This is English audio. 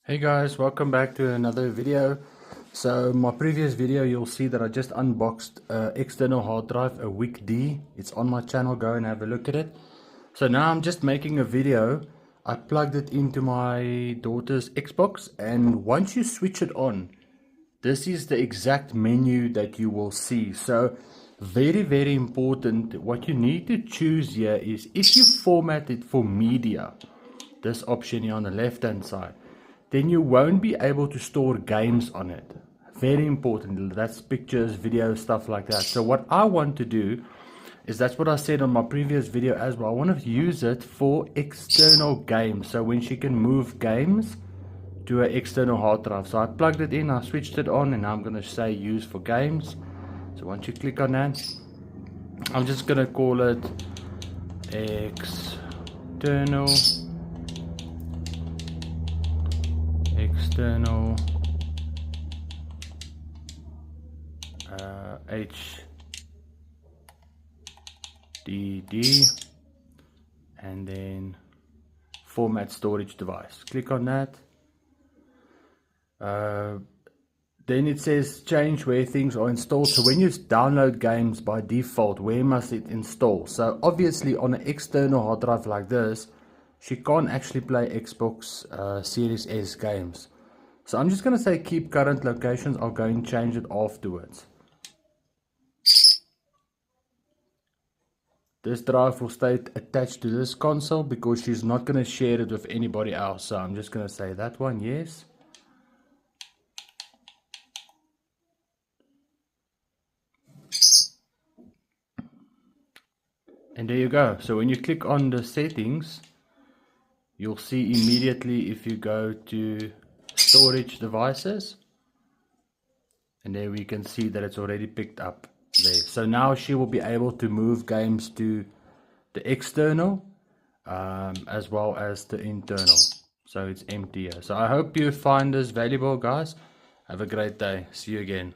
Hey guys, welcome back to another video. So my previous video, you'll see that I just unboxed external hard drive, a WIKD. It's on my channel, go and have a look at it. So now I'm just making a video. I plugged it into my daughter's Xbox, and once you switch it on, this is the exact menu that you will see. So very important, what you need to choose here is if you format it for media, this option here on the left hand side, then you won't be able to store games on it. Very important, that's pictures, videos, stuff like that. So what I want to do is, that's what I said on my previous video as well, I want to use it for external games. So when she can move games to an external hard drive. So I plugged it in, I switched it on, and now I'm going to say use for games. So once you click on that, I'm just going to call it external HDD, and then format storage device. Click on that. Then it says change where things are installed. So when you download games, by default, where must it install? So obviously on an external hard drive like this, she can't actually play Xbox Series S games. So I'm just going to say keep current locations. I'll go and change it afterwards. This drive will stay attached to this console because she's not going to share it with anybody else. So I'm just going to say that one, yes. And there you go. So when you click on the settings, you'll see immediately, if you go to storage devices, and there we can see that it's already picked up there. So now she will be able to move games to the external as well as the internal. So it's empty here. So I hope you find this valuable, guys. Have a great day. See you again.